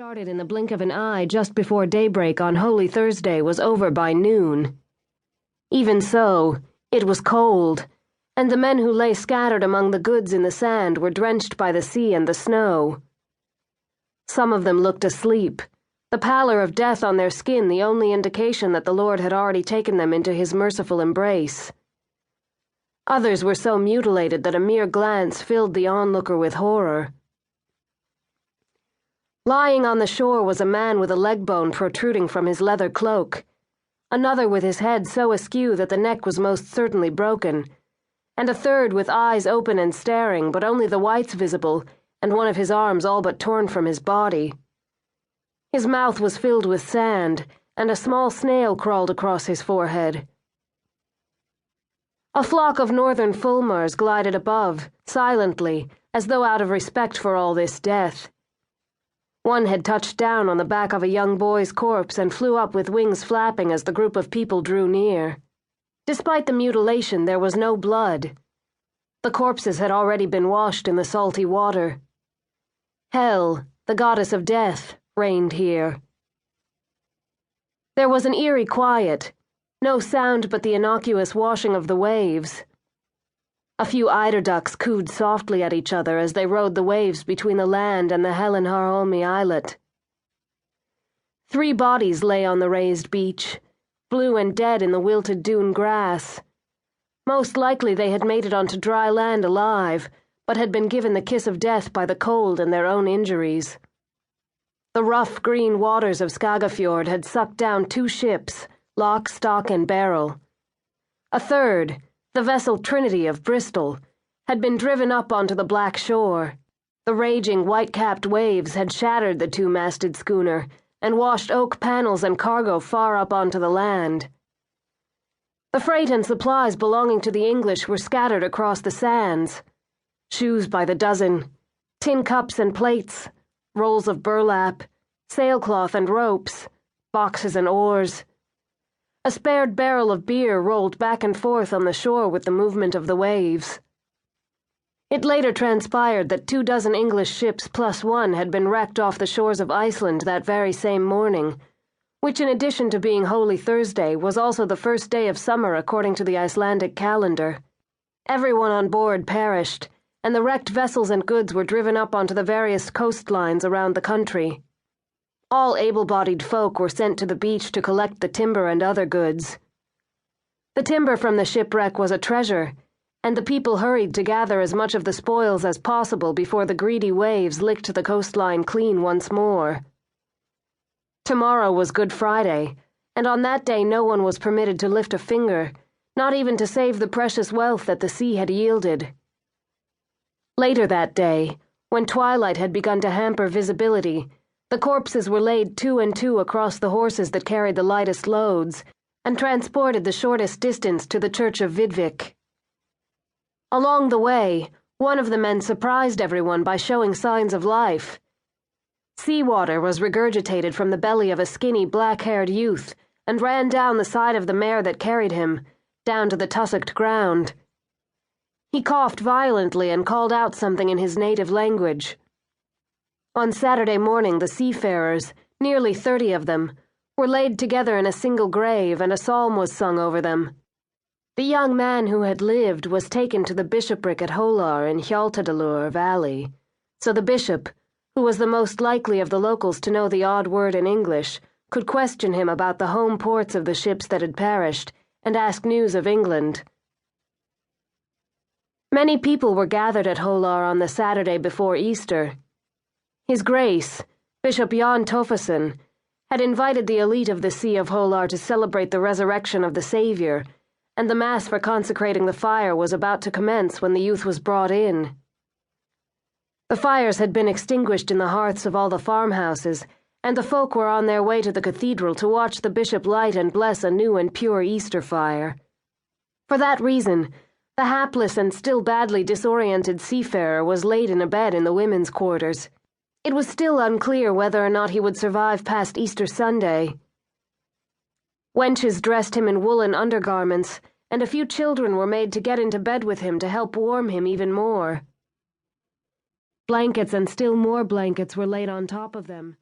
started in the blink of an eye just before daybreak on Holy Thursday was over by noon. Even so, it was cold, and the men who lay scattered among the goods in the sand were drenched by the sea and the snow. Some of them looked asleep, the pallor of death on their skin the only indication that the Lord had already taken them into his merciful embrace. Others were so mutilated that a mere glance filled the onlooker with horror. Lying on the shore was a man with a leg bone protruding from his leather cloak, another with his head so askew that the neck was most certainly broken, and a third with eyes open and staring, but only the whites visible, and one of his arms all but torn from his body. His mouth was filled with sand, and a small snail crawled across his forehead. A flock of northern fulmars glided above, silently, as though out of respect for all this death. One had touched down on the back of a young boy's corpse and flew up with wings flapping as the group of people drew near. Despite the mutilation, there was no blood. The corpses had already been washed in the salty water. Hel, the goddess of death, reigned here. There was an eerie quiet, no sound but the innocuous washing of the waves. A few eider ducks cooed softly at each other as they rode the waves between the land and the Helenharholmi islet. 3 bodies lay on the raised beach, blue and dead in the wilted dune grass. Most likely they had made it onto dry land alive, but had been given the kiss of death by the cold and their own injuries. The rough green waters of Skagafjord had sucked down 2 ships, lock, stock, and barrel. A third, the vessel Trinity of Bristol, had been driven up onto the black shore. The raging white-capped waves had shattered the 2-masted schooner and washed oak panels and cargo far up onto the land. The freight and supplies belonging to the English were scattered across the sands. Shoes by the dozen, tin cups and plates, rolls of burlap, sailcloth and ropes, boxes and oars. A spared barrel of beer rolled back and forth on the shore with the movement of the waves. It later transpired that 24 English ships plus 1 had been wrecked off the shores of Iceland that very same morning, which in addition to being Holy Thursday was also the first day of summer according to the Icelandic calendar. Everyone on board perished, and the wrecked vessels and goods were driven up onto the various coastlines around the country. All able-bodied folk were sent to the beach to collect the timber and other goods. The timber from the shipwreck was a treasure, and the people hurried to gather as much of the spoils as possible before the greedy waves licked the coastline clean once more. Tomorrow was Good Friday, and on that day no one was permitted to lift a finger, not even to save the precious wealth that the sea had yielded. Later that day, when twilight had begun to hamper visibility, the corpses were laid 2 and 2 across the horses that carried the lightest loads, and transported the shortest distance to the church of Vidvik. Along the way, one of the men surprised everyone by showing signs of life. Seawater was regurgitated from the belly of a skinny, black-haired youth and ran down the side of the mare that carried him, down to the tussocked ground. He coughed violently and called out something in his native language. On Saturday morning, the seafarers, nearly 30 of them, were laid together in a single grave, and a psalm was sung over them. The young man who had lived was taken to the bishopric at Holar in Hjaltadalur Valley, so the bishop, who was the most likely of the locals to know the odd word in English, could question him about the home ports of the ships that had perished, and ask news of England. Many people were gathered at Holar on the Saturday before Easter. His Grace, Bishop Jan Toffason, had invited the elite of the See of Holar to celebrate the resurrection of the Savior, and the Mass for consecrating the fire was about to commence when the youth was brought in. The fires had been extinguished in the hearths of all the farmhouses, and the folk were on their way to the cathedral to watch the bishop light and bless a new and pure Easter fire. For that reason, the hapless and still badly disoriented seafarer was laid in a bed in the women's quarters. It was still unclear whether or not he would survive past Easter Sunday. Wenches dressed him in woolen undergarments, and a few children were made to get into bed with him to help warm him even more. Blankets and still more blankets were laid on top of them.